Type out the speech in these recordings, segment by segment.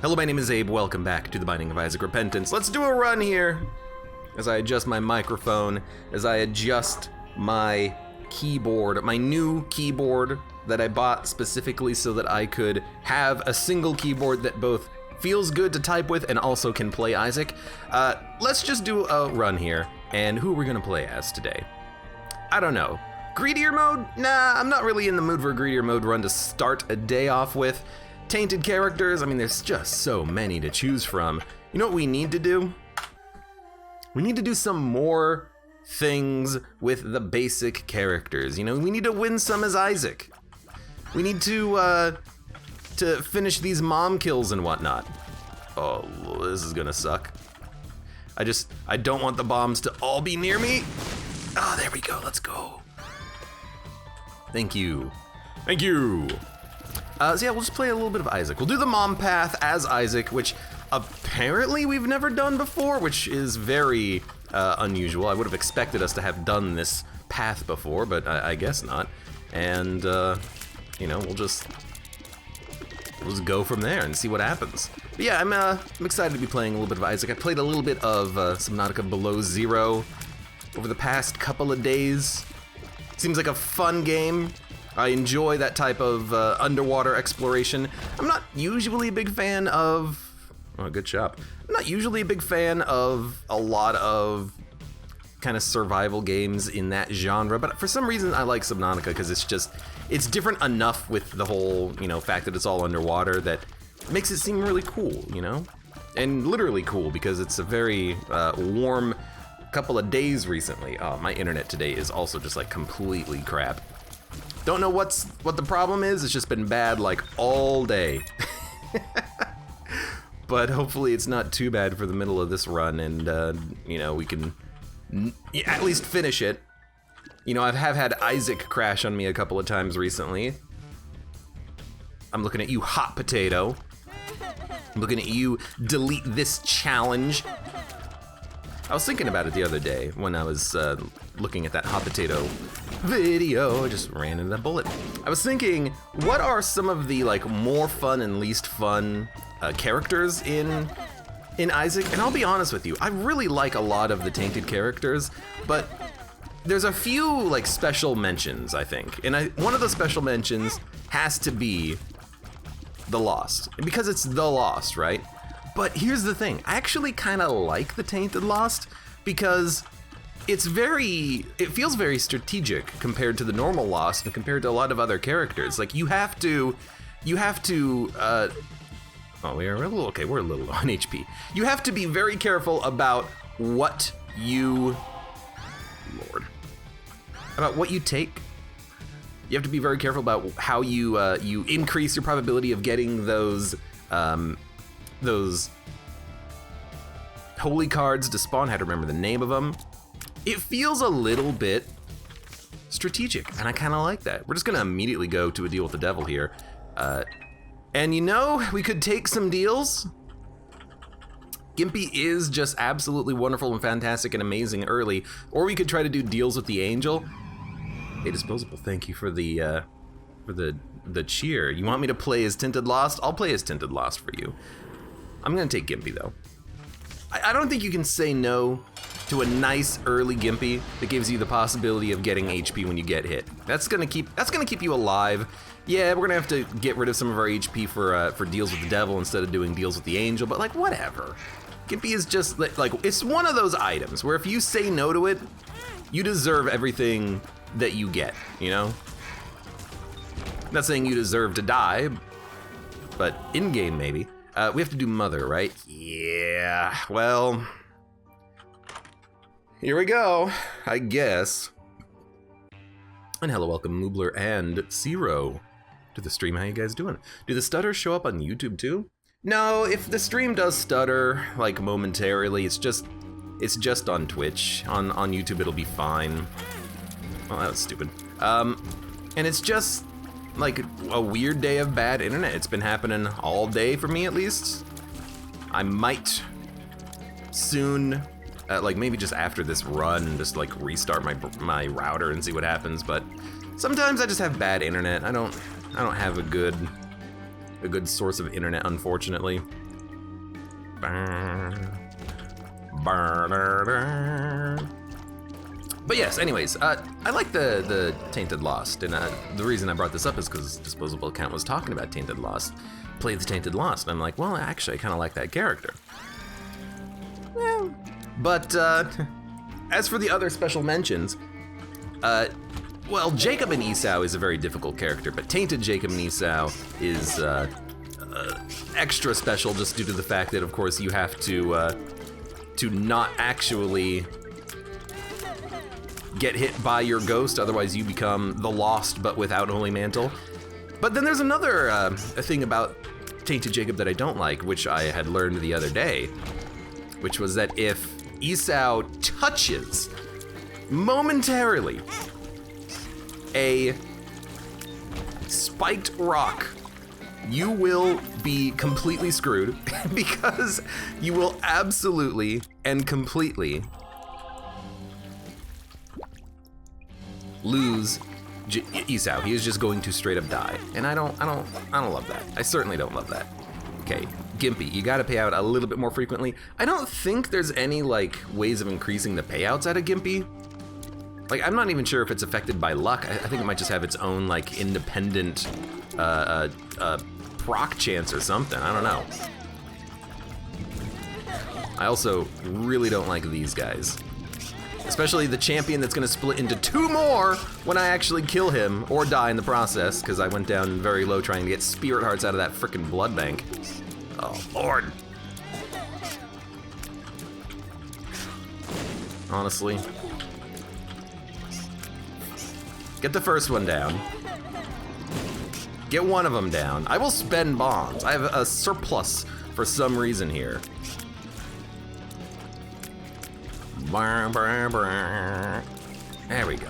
Hello, my name is Abe. Welcome back to the Binding of Isaac Repentance. Let's do a run here as I adjust my microphone, as I adjust my keyboard, my new keyboard that I bought specifically so that I could have a single keyboard that both feels good to type with and also can play Isaac. Let's just do a run here. And who are we gonna play as today? I don't know. Greedier mode? Nah, I'm not really in the mood for a greedier mode run to start a day off with. Tainted characters, I mean, there's just so many to choose from. You know what we need to do? We need to do some more things with the basic characters. You know, we need to win some as Isaac. We need to finish these mom kills and whatnot. Oh, this is gonna suck. I don't want the bombs to all be near me. Ah, there we go, let's go. Thank you. Thank you. So yeah, we'll just play a little bit of Isaac. We'll do the mom path as Isaac, which apparently we've never done before, which is very unusual. I would have expected us to have done this path before, but I guess not. And, you know, we'll just go from there and see what happens. But yeah, I'm excited to be playing a little bit of Isaac. I played a little bit of Subnautica Below Zero over the past couple of days. Seems like a fun game. I enjoy that type of underwater exploration. I'm not usually a big fan of... Oh, good job. I'm not usually a big fan of a lot of kind of survival games in that genre, but for some reason I like Subnautica because it's different enough with the whole, you know, fact that it's all underwater that makes it seem really cool, you know? And literally cool because it's a very warm couple of days recently. Oh, my internet today is also just like completely crap. Don't know what the problem is. It's just been bad like all day. But hopefully it's not too bad for the middle of this run, and you know, we can at least finish it. You know, I have had Isaac crash on me a couple of times recently. I'm looking at you, hot potato. I'm looking at you, delete this challenge. I was thinking about it the other day when I was looking at that hot potato video. I just ran into that bullet. I was thinking, what are some of the like more fun and least fun characters in Isaac? And I'll be honest with you, I really like a lot of the tainted characters, but there's a few like special mentions, I think. And one of the special mentions has to be the Lost, because it's the Lost, right? But here's the thing, I actually kind of like the Tainted Lost because it feels very strategic compared to the normal Lost and compared to a lot of other characters. Like you have to, oh, we're a little low on HP. You have to be very careful about what you, about what you take. You have to be very careful about how you increase your probability of getting those holy cards to spawn. I had to remember the name of them. It feels a little bit strategic, and I kind of like that. We're just gonna immediately go to a deal with the devil here. And you know, we could take some deals. Gimpy is just absolutely wonderful and fantastic and amazing early, or we could try to do deals with the angel. Hey, Disposable, thank you for the cheer. You want me to play as Tinted Lost? I'll play as Tinted Lost for you. I'm gonna take Gimpy though. I don't think you can say no to a nice early Gimpy that gives you the possibility of getting HP when you get hit. That's gonna keep you alive. Yeah, we're gonna have to get rid of some of our HP for deals with the devil instead of doing deals with the angel, but like whatever. Gimpy is just like, it's one of those items where if you say no to it, you deserve everything that you get, you know? I'm not saying you deserve to die, but in-game maybe. We have to do Mother, right? Yeah, well, here we go, I guess. And hello, welcome Moobler and Zero to the stream. How you guys doing? Do the stutters show up on YouTube too? No, if the stream does stutter, like momentarily, it's just on Twitch. On YouTube it'll be fine. Oh, that was stupid. And it's just like a weird day of bad internet. It's been happening all day for me at least. I might soon, like maybe just after this run, just like restart my router and see what happens, but sometimes I just have bad internet. I don't have a good source of internet, unfortunately. But yes, anyways, I like the Tainted Lost, and the reason I brought this up is because Disposable Account was talking about Tainted Lost. Play the Tainted Lost, and I'm like, well, actually, I kind of like that character. Yeah. But as for the other special mentions, well, Jacob and Esau is a very difficult character, but Tainted Jacob and Esau is extra special just due to the fact that, of course, you have to not actually get hit by your ghost, otherwise you become the Lost but without Holy Mantle. But then there's another thing about Tainted Jacob that I don't like, which I had learned the other day, which was that if Esau touches momentarily a spiked rock, you will be completely screwed because you will absolutely and completely lose Esau. He is just going to straight up die, and I don't love that. I certainly don't love that. Okay, Gimpy, you gotta pay out a little bit more frequently. I don't think there's any like ways of increasing the payouts out of Gimpy. Like, I'm not even sure if it's affected by luck. I think it might just have its own like independent proc chance or something. I don't know. I also really don't like these guys. Especially the champion that's gonna split into 2 more when I actually kill him or die in the process, because I went down very low trying to get spirit hearts out of that frickin' blood bank. Oh, Lord. Honestly. Get the first one down. Get one of them down. I will spend bombs. I have a surplus for some reason here. There we go.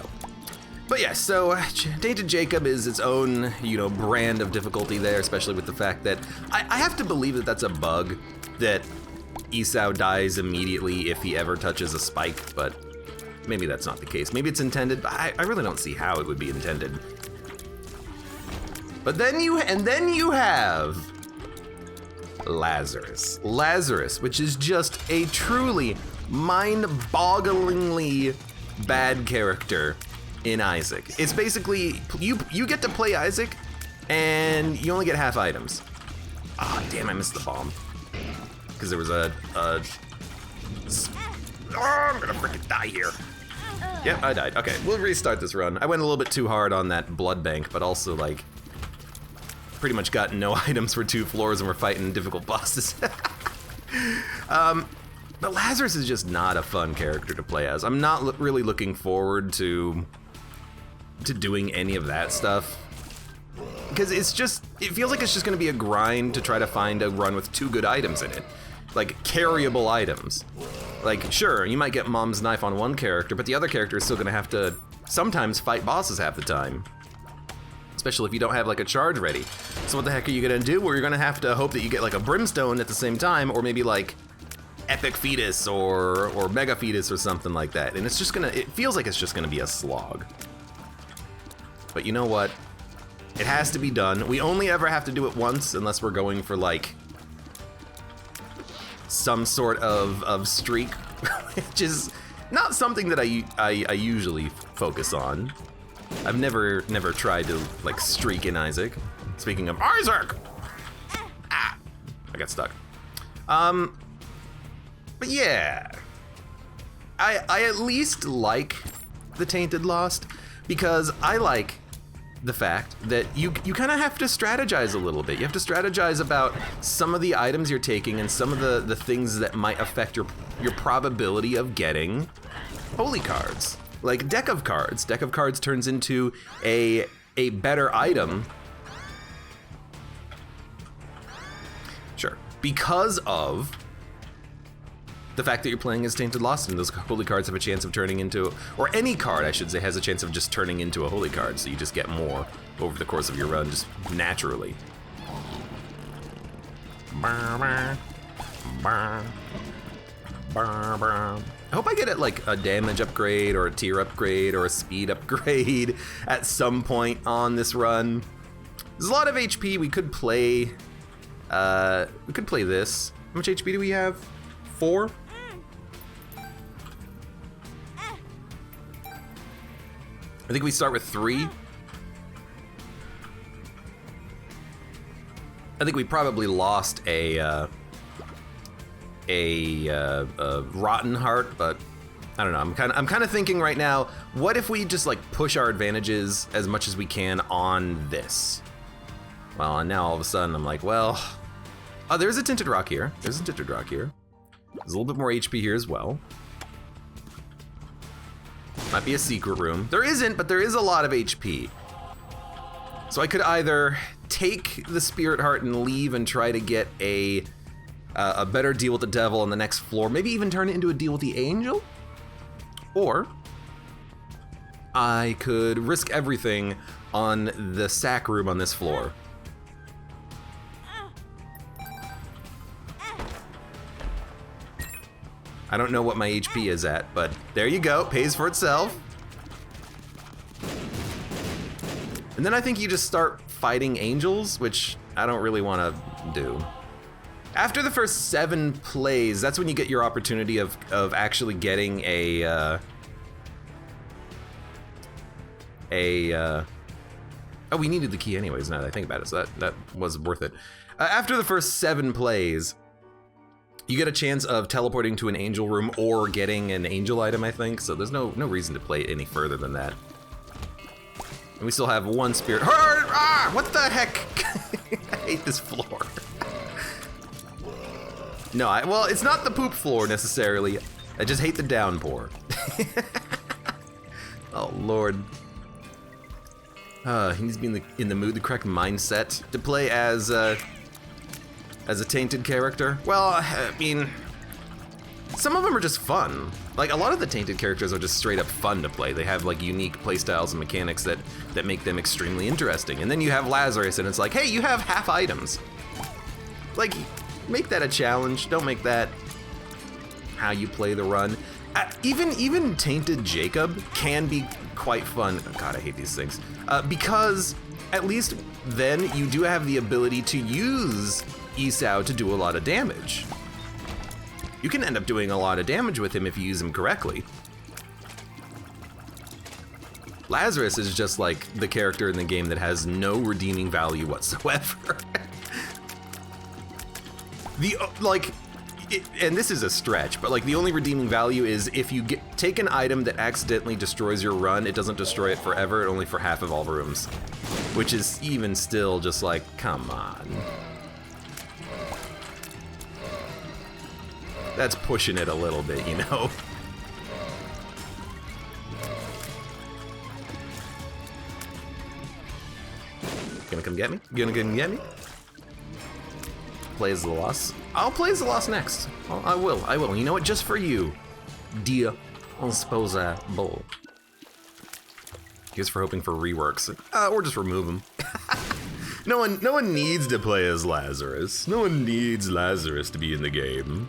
But yeah, so Tainted Jacob is its own, brand of difficulty there, especially with the fact that I have to believe that that's a bug, that Esau dies immediately if he ever touches a spike, but maybe that's not the case. Maybe it's intended, but I really don't see how it would be intended. But then you have Lazarus. Lazarus, which is just a truly mind-bogglingly bad character in Isaac. It's basically, you get to play Isaac, and you only get half items. Ah, damn, I missed the bomb. Because there was I'm gonna freaking die here. Yep, I died. Okay, we'll restart this run. I went a little bit too hard on that blood bank, but also, like, pretty much got no items for 2 floors and we're fighting difficult bosses. But Lazarus is just not a fun character to play as. I'm not really looking forward to doing any of that stuff. Because it feels like it's just gonna be a grind to try to find a run with 2 good items in it. Like, carryable items. Like, sure, you might get Mom's Knife on one character, but the other character is still gonna have to sometimes fight bosses half the time. Especially if you don't have like a charge ready. So what the heck are you gonna do? Well, you're gonna have to hope that you get like a Brimstone at the same time, or maybe like Epic Fetus or Mega Fetus or something like that. And it's just it feels like it's just gonna be a slog. But you know what? It has to be done. We only ever have to do it once unless we're going for like some sort of streak, which is not something that I usually focus on. I've never tried to like streak in Isaac. Speaking of Isaac! Ah! I got stuck. But yeah. I at least like the Tainted Lost because I like the fact that you kind of have to strategize a little bit. You have to strategize about some of the items you're taking and some of the things that might affect your probability of getting holy cards. Like Deck of Cards. Deck of Cards turns into a better item. Sure. Because of the fact that you're playing as Tainted Lost, and those holy cards have a chance of turning into, or any card, I should say, has a chance of just turning into a holy card, so you just get more over the course of your run, just naturally. I hope I get it like a damage upgrade or a tier upgrade or a speed upgrade at some point on this run. There's a lot of HP. We could play this. How much HP do we have? 4? I think we start with 3. I think we probably lost a rotten heart, but I don't know. I'm kind of thinking right now, what if we just like push our advantages as much as we can on this? Well, and now all of a sudden I'm like, well, oh, there's a tinted rock here. There's a tinted rock here. There's a little bit more HP here as well. Might be a secret room. There isn't, but there is a lot of HP. So I could either take the spirit heart and leave and try to get a better deal with the devil on the next floor, maybe even turn it into a deal with the angel, or I could risk everything on the sack room on this floor. I don't know what my HP is at, but there you go, pays for itself. And then I think you just start fighting angels, which I don't really want to do. After the first 7 plays, that's when you get your opportunity of actually getting oh, we needed the key anyways, now that I think about it, so that was worth it. After the first 7 plays, you get a chance of teleporting to an angel room or getting an angel item, I think, so there's no reason to play it any further than that. And we still have 1 spirit heart. Ah, what the heck? I hate this floor. No, well, it's not the poop floor necessarily. I just hate the downpour. Oh Lord. He needs to be in the mood, the correct mindset to play as a tainted character. Well, I mean, some of them are just fun. Like, a lot of the tainted characters are just straight up fun to play. They have like unique playstyles and mechanics that make them extremely interesting. And then you have Lazarus and it's like, hey, you have half items. Like, make that a challenge. Don't make that how you play the run. Even Tainted Jacob can be quite fun. Oh God, I hate these things. Because at least then you do have the ability to use Esau to do a lot of damage. You can end up doing a lot of damage with him if you use him correctly. Lazarus is just like the character in the game that has no redeeming value whatsoever. And this is a stretch, but like the only redeeming value is if you take an item that accidentally destroys your run, it doesn't destroy it forever, only for half of all rooms. Which is even still just like, come on. That's pushing it a little bit, you know? Gonna come get me? Gonna come get me? Play as the Lost. I'll play as the Lost next. I will. You know what? Just for you, dear Unsposable. Here's for hoping for reworks. Or just remove them. No one needs to play as Lazarus. No one needs Lazarus to be in the game.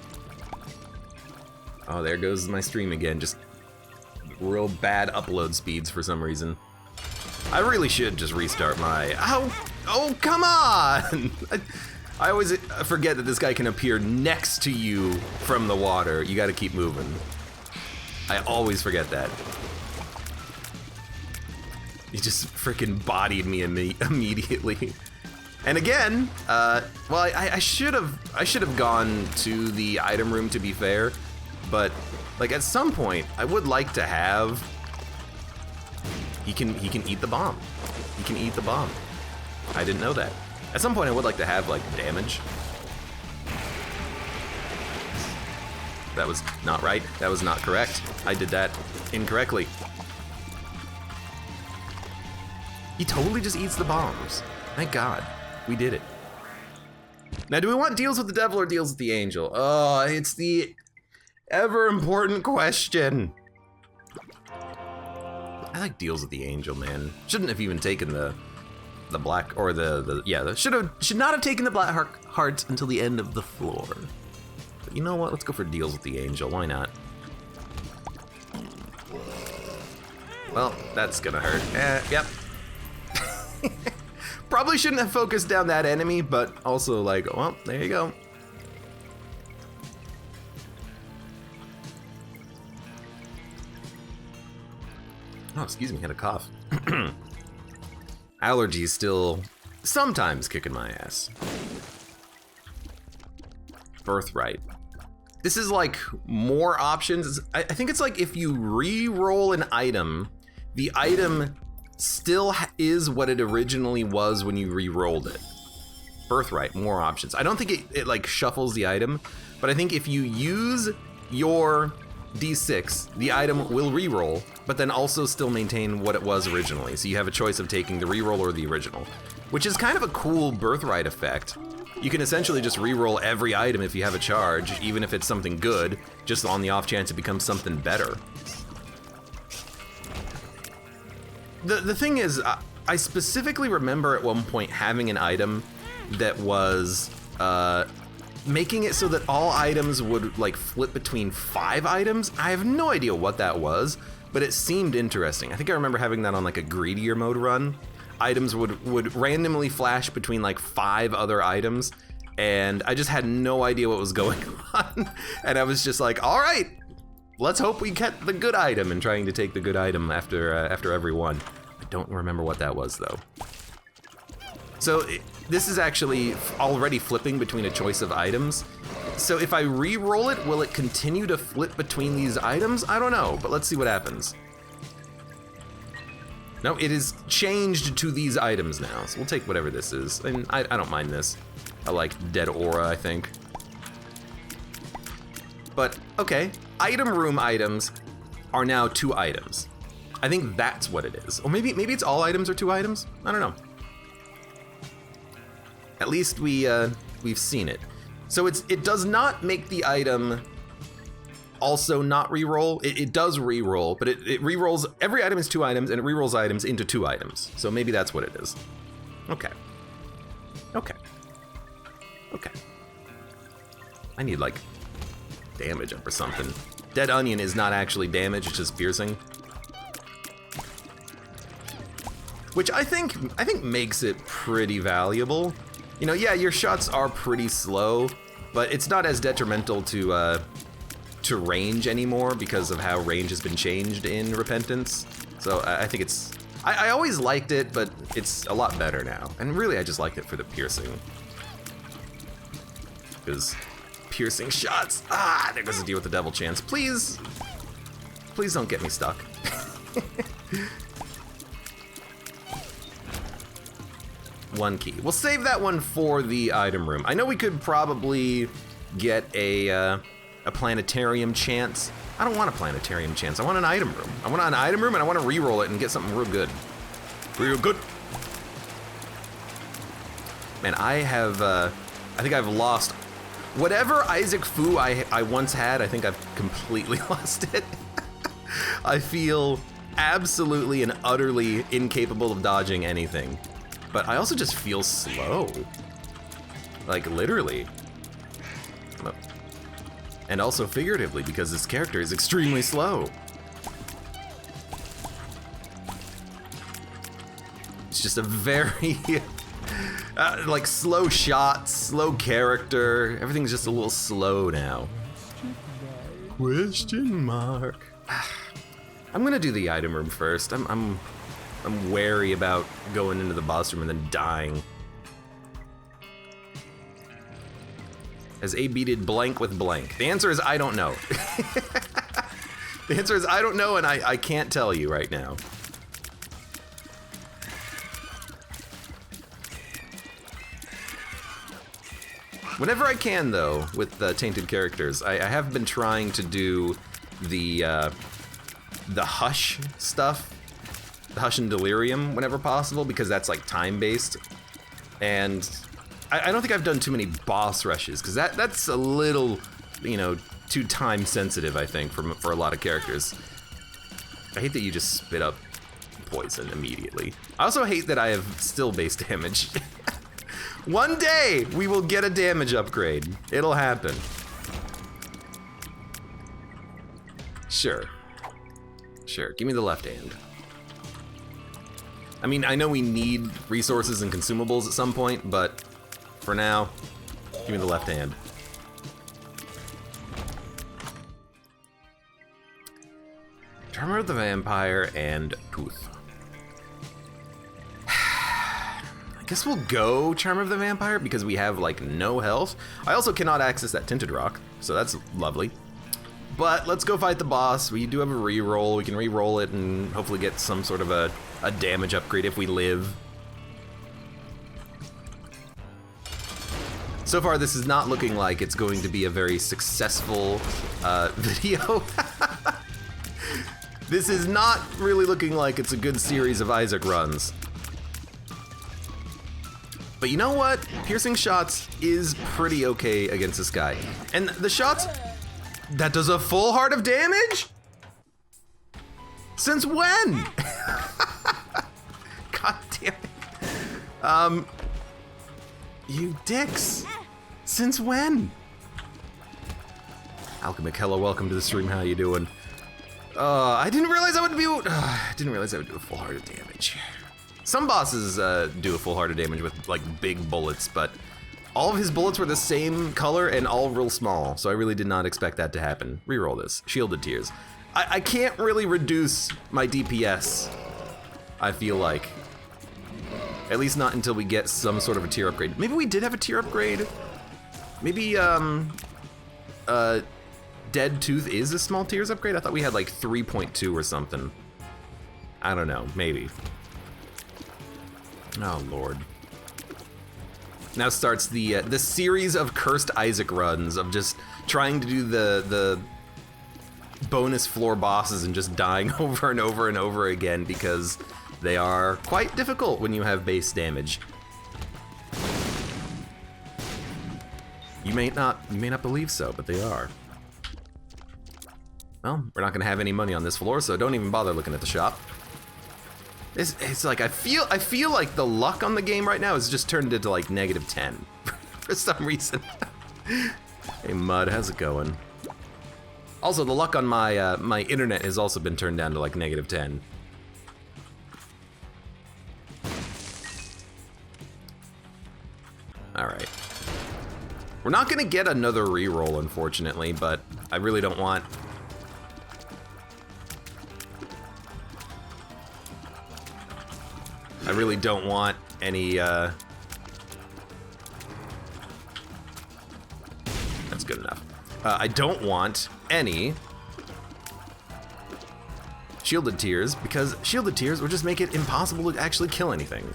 Oh, there goes my stream again. Just real bad upload speeds for some reason. I really should just restart my... Oh, come on! I always forget that this guy can appear next to you from the water. You gotta keep moving. I always forget that. He just freaking bodied me immediately. And again, well, I should have gone to the item room, to be fair. But like at some point, I would like to have. He can eat the bomb. He can eat the bomb. I didn't know that. At some point, I would like to have like damage. That was not right. That was not correct. I did that incorrectly. He totally just eats the bombs. Thank God, we did it. Now, do we want deals with the devil or deals with the angel? Oh, it's the ever important question. I like deals with the angel, man. Shouldn't have even taken the black or should not have taken the black heart until the end of the floor. But you know what? Let's go for deals with the angel. Why not? Well, that's gonna hurt. Yep. Probably shouldn't have focused down that enemy, but also like, well, there you go. Oh, excuse me, had a cough. Allergies still sometimes kicking my ass. Birthright. This is like more options. I think it's like if you re-roll an item, the item still is what it originally was when you re-rolled it. Birthright, more options. I don't think it like shuffles the item, but I think if you use your D6, the item will re-roll, but then also still maintain what it was originally. So you have a choice of taking the re-roll or the original, which is kind of a cool birthright effect. You can essentially just re-roll every item if you have a charge, even if it's something good, just on the off chance it becomes something better. The thing is, I specifically remember at one point having an item that was making it so that all items would like flip between 5 items. I have no idea what that was, but it seemed interesting. I think I remember having that on like a greedier mode run. Items would randomly flash between like 5 other items, and I just had no idea what was going on. And I was just like, all right, let's hope we get the good item, and trying to take the good item after every one. I don't remember what that was though. So this is actually already flipping between a choice of items. So if I re-roll it, will it continue to flip between these items? I don't know, but let's see what happens. No, it is changed to these items now, so we'll take whatever this is. And I don't mind this. I like Dead Aura, I think. But, okay, item room items are now 2 items. I think that's what it is. Or maybe it's all items are 2 items? I don't know. At least we've seen it. So it does not make the item also not re-roll. It does re-roll, but it re-rolls, every item is 2 items, and it re-rolls items into 2 items. So maybe that's what it is. Okay. Okay. Okay. I need like damage up or something. Dead Onion is not actually damage, it's just piercing. Which I think makes it pretty valuable. You know, yeah, your shots are pretty slow, but it's not as detrimental to range anymore because of how range has been changed in Repentance. So I think it's... I always liked it, but it's a lot better now. And really, I just liked it for the piercing. Because piercing shots... Ah, there goes the deal with the Devil Chance. Please don't get me stuck. One key. We'll save that one for the item room. I know we could probably get a planetarium chance. I don't want a planetarium chance. I want an item room. I want an item room, and I want to re-roll it and get something real good. Real good. Man, I think I've lost whatever Isaac Fu I once had. I think I've completely lost it. I feel absolutely and utterly incapable of dodging anything. But I also just feel slow. Like, literally. And also figuratively, because this character is extremely slow. It's just a very, like, slow shot, slow character. Everything's just a little slow now. Question mark. I'm gonna do the item room first. I'm wary about going into the boss room and then dying. As AB did blank with blank. The answer is I don't know. The answer is I don't know, and I can't tell you right now. Whenever I can, though, with tainted characters, I have been trying to do the Hush stuff. The Hush and Delirium whenever possible, because that's like time-based. And I don't think I've done too many boss rushes, because that's a little, you know, too time sensitive, I think, for a lot of characters. I hate that you just spit up poison immediately. I also hate that I have still base damage. One day we will get a damage upgrade. It'll happen. Sure. Sure, give me the left hand. I mean, I know we need resources and consumables at some point, but for now, give me the left hand. Charmer of the Vampire and Tooth. I guess we'll go Charmer of the Vampire because we have like no health. I also cannot access that Tinted Rock, so that's lovely. But let's go fight the boss. We do have a reroll. We can re-roll it and hopefully get some sort of a damage upgrade if we live. So far, this is not looking like it's going to be a very successful video. This is not really looking like it's a good series of Isaac runs. But you know what? Piercing shots is pretty okay against this guy. And the shots... That does a full heart of damage? Since when? God damn it. You dicks. Since when? Alchemic, hello, welcome to the stream. How you doing? I didn't realize I would do a full heart of damage. Some bosses do a full heart of damage with like big bullets, but all of his bullets were the same color and all real small, so I really did not expect that to happen. Reroll this. Shielded Tears. I can't really reduce my DPS, I feel like. At least not until we get some sort of a tier upgrade. Maybe we did have a tier upgrade? Maybe, Dead Tooth is a small tiers upgrade? I thought we had like 3.2 or something. I don't know, maybe. Oh, Lord. Now starts the series of cursed Isaac runs of just trying to do the bonus floor bosses and just dying over and over and over again because they are quite difficult when you have base damage. You may not believe so, but they are. Well, we're not gonna have any money on this floor, so don't even bother looking at the shop. It's like I feel like the luck on the game right now is just turned into like -10 for some reason. Hey Mud, how's it going? Also, the luck on my my internet has also been turned down to like -10. All right. We're not gonna get another reroll, unfortunately, but I really don't want. I really don't want any, that's good enough. I don't want any Shielded Tears, because Shielded Tears would just make it impossible to actually kill anything.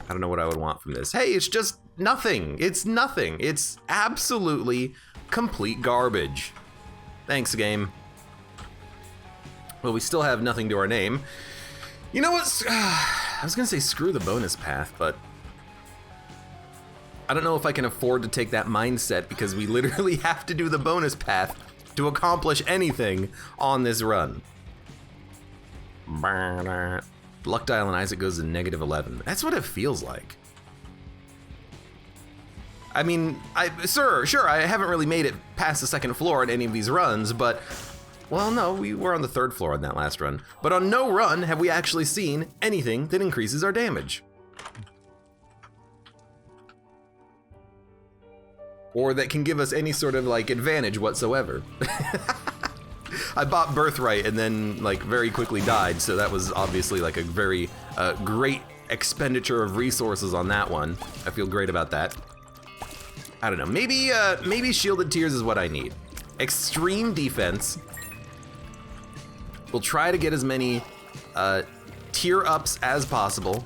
I don't know what I would want from this. Hey, it's just nothing. It's nothing. It's absolutely complete garbage. Thanks, game. Well, we still have nothing to our name. You know what? I was gonna say screw the bonus path, but I don't know if I can afford to take that mindset because we literally have to do the bonus path to accomplish anything on this run. Luck dial and Isaac goes to -11. That's what it feels like. I mean, sure, I haven't really made it past the second floor in any of these runs, but well, no, we were on the third floor on that last run. But on no run have we actually seen anything that increases our damage. Or that can give us any sort of like advantage whatsoever. I bought Birthright and then like very quickly died, so that was obviously like a very great expenditure of resources on that one. I feel great about that. I don't know, maybe Shielded Tears is what I need. Extreme defense. We'll try to get as many tier ups as possible.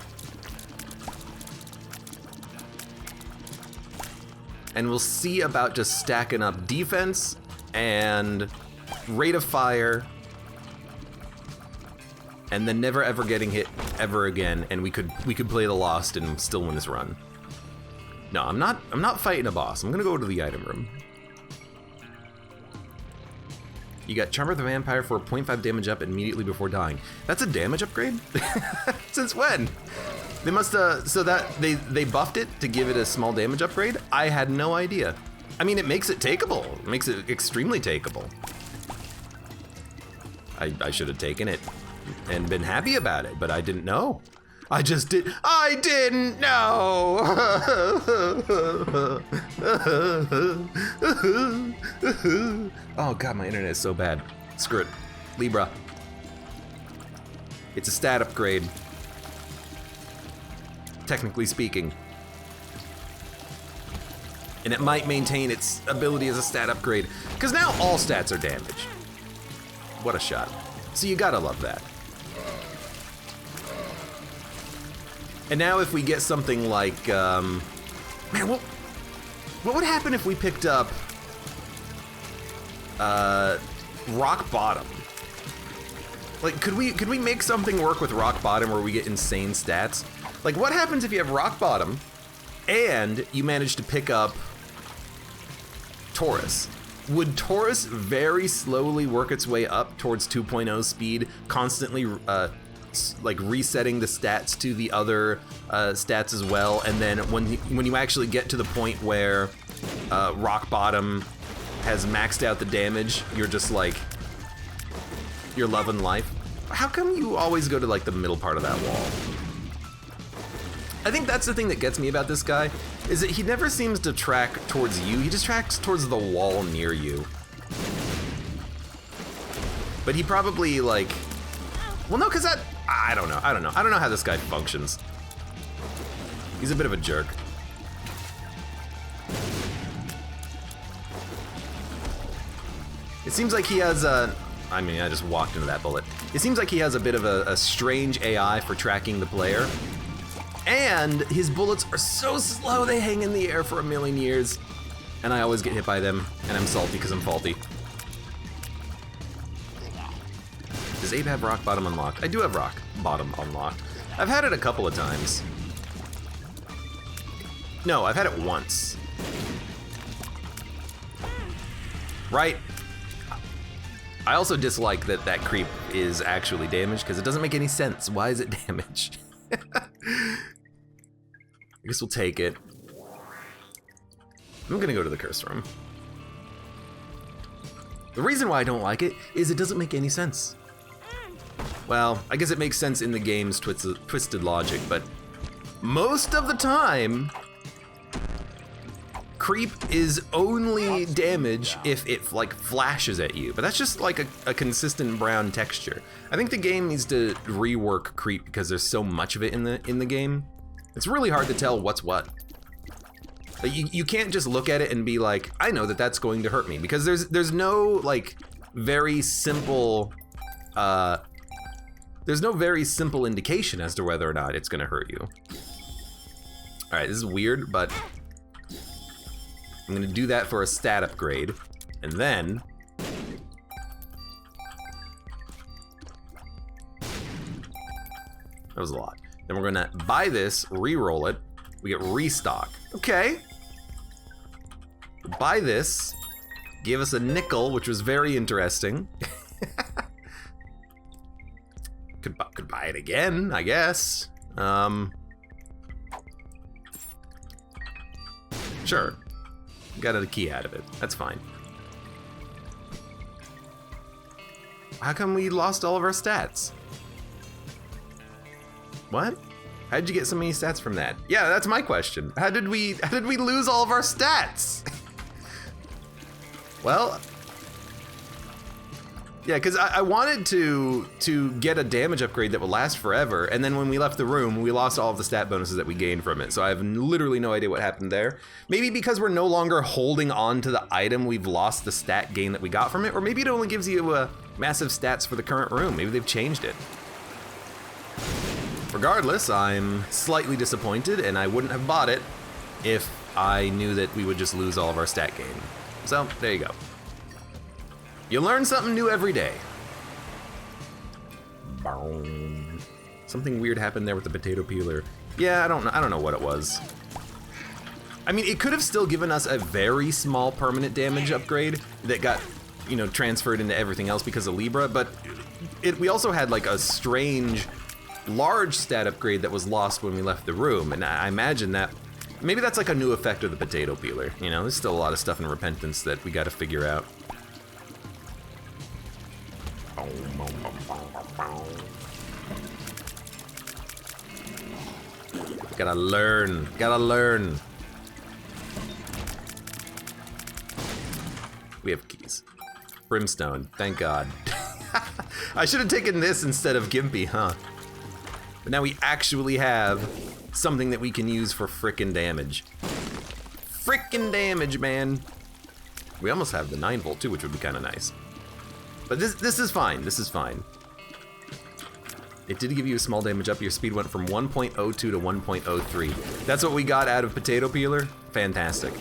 And we'll see about just stacking up defense and rate of fire and then never ever getting hit ever again, and we could play the Lost and still win this run. No, I'm not fighting a boss. I'm gonna go to the item room. You got Charmer the Vampire for 0.5 damage up immediately before dying. That's a damage upgrade? Since when? They must so that they buffed it to give it a small damage upgrade? I had no idea. I mean, it makes it takeable. It makes it extremely takeable. I should have taken it and been happy about it, but I didn't know. I didn't know. Oh god, my internet is so bad. Screw it. Libra. It's a stat upgrade. Technically speaking. And it might maintain its ability as a stat upgrade, because now all stats are damage. What a shot. So you gotta love that. And now if we get something like, man, what would happen if we picked up Rock Bottom? Like, could we make something work with Rock Bottom where we get insane stats? Like, what happens if you have Rock Bottom and you manage to pick up Taurus? Would Taurus very slowly work its way up towards 2.0 speed, constantly like resetting the stats to the other stats as well, and then when you actually get to the point where Rock Bottom has maxed out the damage, you're just like, you're loving life? How come you always go to like the middle part of that wall? I think that's the thing that gets me about this guy, is that he never seems to track towards you, he just tracks towards the wall near you. But he probably like, well no, cause I don't know how this guy functions. He's a bit of a jerk. It seems like he has I mean, I just walked into that bullet. It seems like he has a bit of a strange AI for tracking the player. And his bullets are so slow, they hang in the air for a million years. And I always get hit by them, and I'm salty because I'm faulty. Does Abe have Rock Bottom unlocked? I do have Rock Bottom unlocked. I've had it a couple of times. No, I've had it once. Right? I also dislike that that creep is actually damaged because it doesn't make any sense. Why is it damaged? I guess we'll take it. I'm gonna go to the curse room. The reason why I don't like it is it doesn't make any sense. Well, I guess it makes sense in the game's twisted logic, but most of the time, creep is only damage if it like flashes at you, but that's just like a consistent brown texture. I think the game needs to rework creep because there's so much of it in the game. It's really hard to tell what's what. Like, you can't just look at it and be like, I know that that's going to hurt me, because there's no like very simple indication as to whether or not it's gonna hurt you. All right, this is weird, but I'm gonna do that for a stat upgrade, and then that was a lot. Then we're gonna buy this, re-roll it, we get restock. Okay. Buy this, give us a nickel, which was very interesting. Could buy it again, I guess. Sure. Got a key out of it. That's fine. How come we lost all of our stats? What? How did you get so many stats from that? Yeah, that's my question. How did we lose all of our stats? Well, yeah, because I wanted to get a damage upgrade that would last forever, and then when we left the room, we lost all of the stat bonuses that we gained from it, so I have literally no idea what happened there. Maybe because we're no longer holding on to the item, we've lost the stat gain that we got from it, or maybe it only gives you massive stats for the current room. Maybe they've changed it. Regardless, I'm slightly disappointed, and I wouldn't have bought it if I knew that we would just lose all of our stat gain. So, there you go. You learn something new every day. Boom. Something weird happened there with the potato peeler. Yeah, I don't know what it was. I mean, it could have still given us a very small permanent damage upgrade that got, you know, transferred into everything else because of Libra, but we also had like a strange large stat upgrade that was lost when we left the room, and I imagine that maybe that's like a new effect of the potato peeler. You know, there's still a lot of stuff in Repentance that we got to figure out. Gotta learn. Gotta learn. We have keys. Brimstone, thank God. I should have taken this instead of Gimpy, huh? But now we actually have something that we can use for frickin' damage. Frickin' damage, man. We almost have the 9-volt too, which would be kind of nice. But this is fine. This is fine. It did give you a small damage up. Your speed went from 1.02 to 1.03. That's what we got out of Potato Peeler. Fantastic.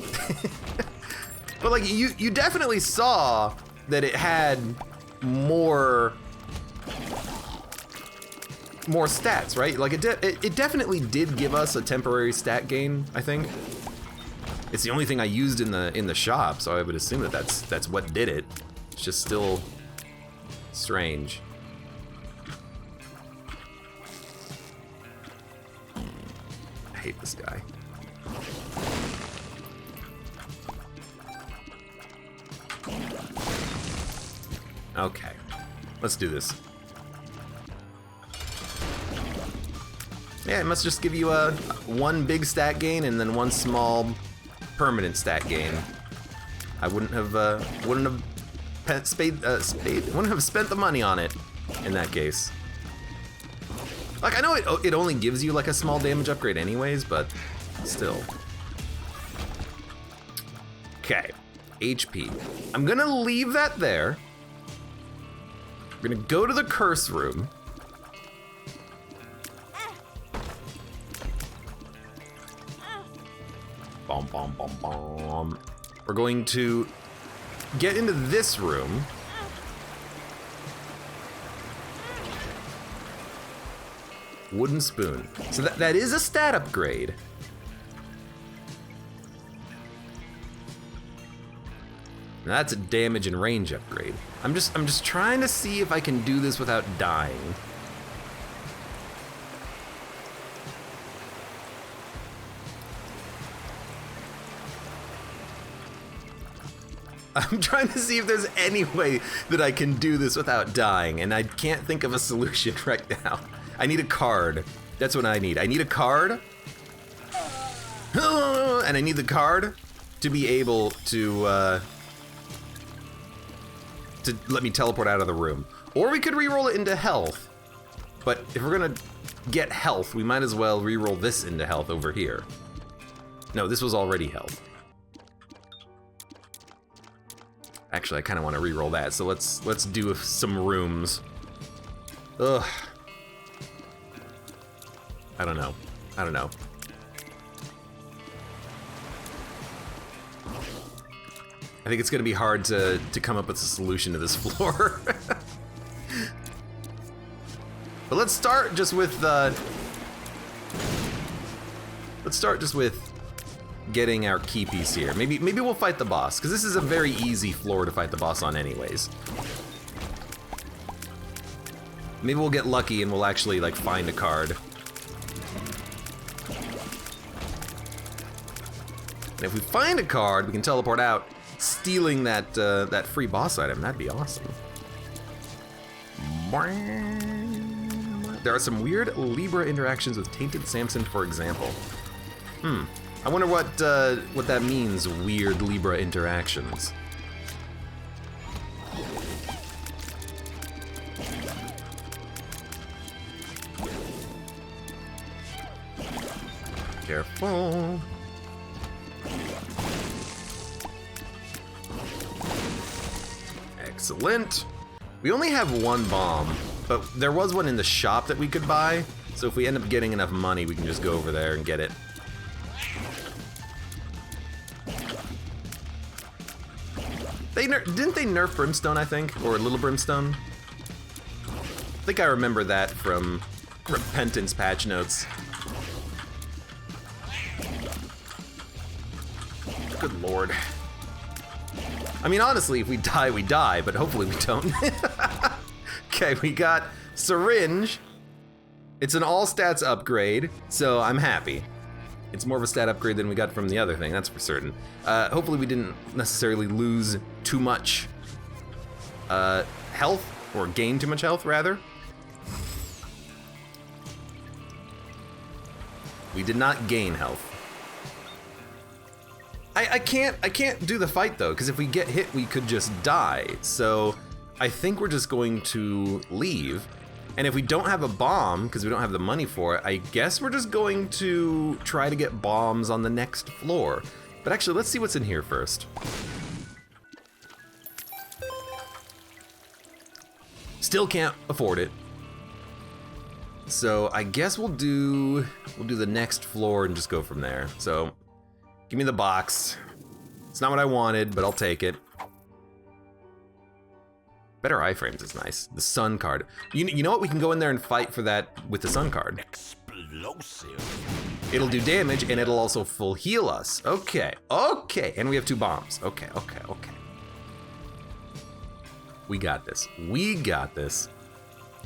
But like you definitely saw that it had more stats, right? Like it definitely did give us a temporary stat gain, I think. It's the only thing I used in the shop, so I would assume that that's what did it. It's just still strange. I hate this guy. Okay, let's do this. Yeah, it must just give you one big stat gain and then one small permanent stat gain. I wouldn't have spent the money on it in that case. Like, I know it only gives you like a small damage upgrade anyways, but still. Okay, HP. I'm gonna leave that there. We're gonna go to the curse room. Bom, bom, bom, bom. We're going to get into this room. Wooden spoon. So that is a stat upgrade. Now that's a damage and range upgrade. I'm just trying to see if I can do this without dying. I'm trying to see if there's any way that I can do this without dying, and I can't think of a solution right now. I need a card. That's what I need. I need a card. And I need the card to be able to let me teleport out of the room. Or we could re-roll it into health. But if we're gonna get health, we might as well re-roll this into health over here. No, this was already health. Actually, I kind of want to re-roll that, so let's do some rooms. Ugh. I don't know. I don't know. I think it's gonna be hard to come up with a solution to this floor. But let's start just with getting our key piece here. Maybe we'll fight the boss, because this is a very easy floor to fight the boss on anyways. Maybe we'll get lucky and we'll actually like find a card. And if we find a card, we can teleport out, stealing that that free boss item. That'd be awesome. There are some weird Libra interactions with Tainted Samson, for example. I wonder what that means, weird Libra interactions. Careful. Excellent. We only have one bomb, but there was one in the shop that we could buy, so if we end up getting enough money, we can just go over there and get it. Didn't they nerf Brimstone, I think? Or Little Brimstone? I think I remember that from Repentance patch notes. Good lord. I mean, honestly, if we die, we die, but hopefully we don't. Okay, we got Syringe. It's an all stats upgrade, so I'm happy. It's more of a stat upgrade than we got from the other thing, that's for certain. Hopefully we didn't necessarily lose too much health, or gain too much health, rather. We did not gain health. I can't do the fight though, because if we get hit, we could just die. So I think we're just going to leave. And if we don't have a bomb, because we don't have the money for it, I guess we're just going to try to get bombs on the next floor. But actually, let's see what's in here first. Still can't afford it. So I guess we'll do the next floor and just go from there. So give me the box. It's not what I wanted, but I'll take it. Better iframes is nice. The sun card. You know what? We can go in there and fight for that with the sun card. Explosive. It'll do damage and it'll also full heal us. Okay, okay. And we have 2 bombs. Okay, okay, okay. We got this. We got this.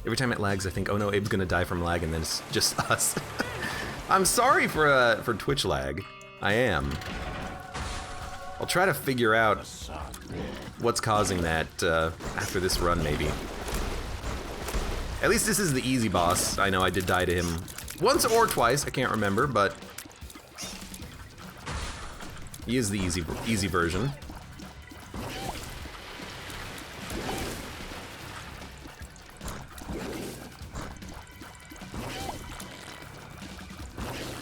Every time it lags, I think, oh no, Abe's gonna die from lag, and then it's just us. I'm sorry for Twitch lag. I am. I'll try to figure out what's causing that after this run, maybe. At least this is the easy boss. I know I did die to him once or twice. I can't remember, but he is the easy version.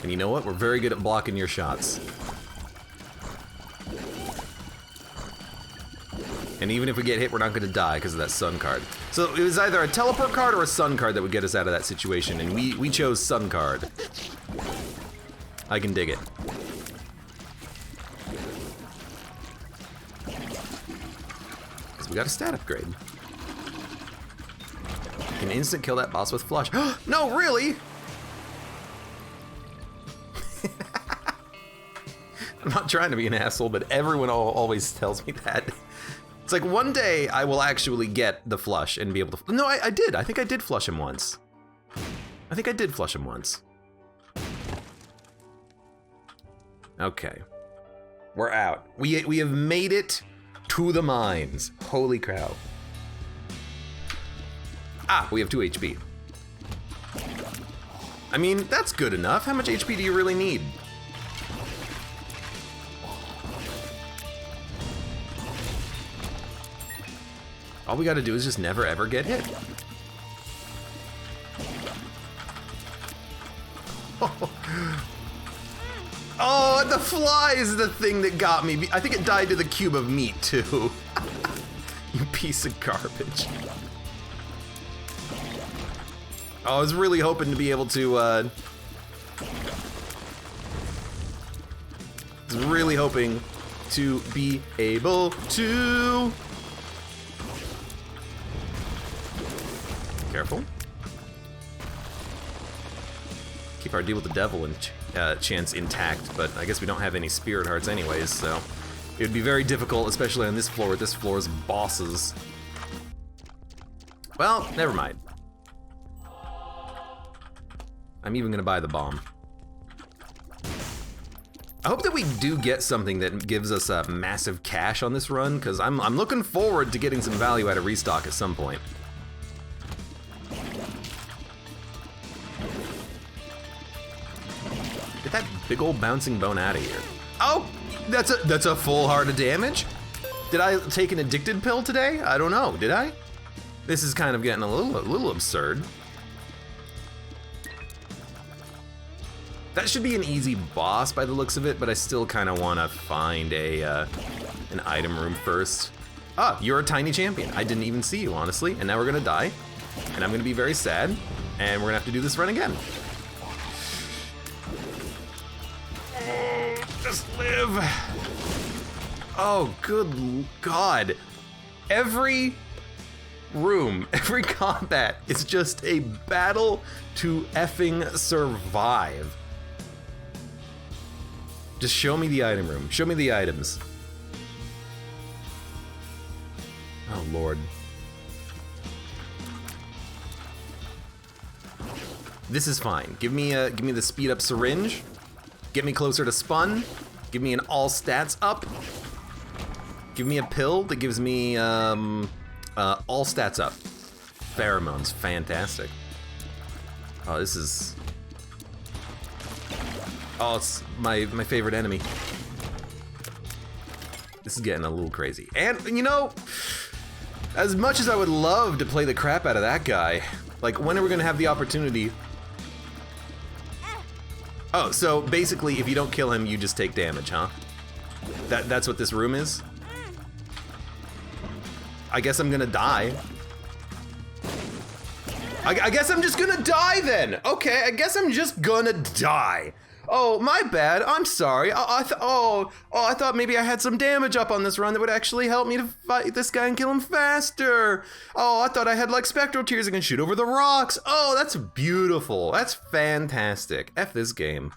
And you know what? We're very good at blocking your shots. And even if we get hit, we're not going to die because of that sun card. So it was either a teleport card or a sun card that would get us out of that situation, and we chose sun card. I can dig it. Because we got a stat upgrade. You can instant kill that boss with flush. No, really? I'm not trying to be an asshole, but everyone always tells me that. It's like one day I will actually get the flush and be able to. No, I did. I think I did flush him once. I think I did flush him once. Okay. We're out. We have made it to the mines. Holy cow. Ah, we have 2 HP. I mean, that's good enough. How much HP do you really need? All we gotta do is just never ever get hit. Oh, the fly is the thing that got me. I think it died to the cube of meat too. You piece of garbage. I was really hoping to be able to, was really hoping to be able to. Careful. Keep our deal with the devil and chance intact, but I guess we don't have any spirit hearts anyways, so it would be very difficult, especially on this floor with this floor's bosses. Well, never mind. I'm even gonna buy the bomb. I hope that we do get something that gives us a massive cash on this run, because I'm looking forward to getting some value out of restock at some point. Get that big old bouncing bone out of here. Oh, that's a full heart of damage? Did I take an addicted pill today? I don't know, did I? This is kind of getting a little absurd. That should be an easy boss by the looks of it, but I still kind of want to find an item room first. Ah, you're a tiny champion. I didn't even see you, honestly, and now we're gonna die, and I'm gonna be very sad, and we're gonna have to do this run again. Just live. Oh, good God. Every room, every combat is just a battle to effing survive. Just show me the item room. Show me the items. Oh, Lord. This is fine. Give me the speed up syringe. Get me closer to spun. Give me an all stats up. Give me a pill that gives me all stats up. Pheromones, fantastic. Oh, this is Oh, it's my favorite enemy. This is getting a little crazy. And, you know, as much as I would love to play the crap out of that guy, like, when are we gonna have the opportunity? Oh, so basically, if you don't kill him, you just take damage, huh? That's what this room is? I guess I'm gonna die. I guess I'm just gonna die then. Okay, I guess I'm just gonna die. Oh, my bad. I'm sorry. I thought maybe I had some damage up on this run that would actually help me to fight this guy and kill him faster. Oh, I thought I had like spectral tears I can shoot over the rocks. Oh, that's beautiful. That's fantastic. F this game.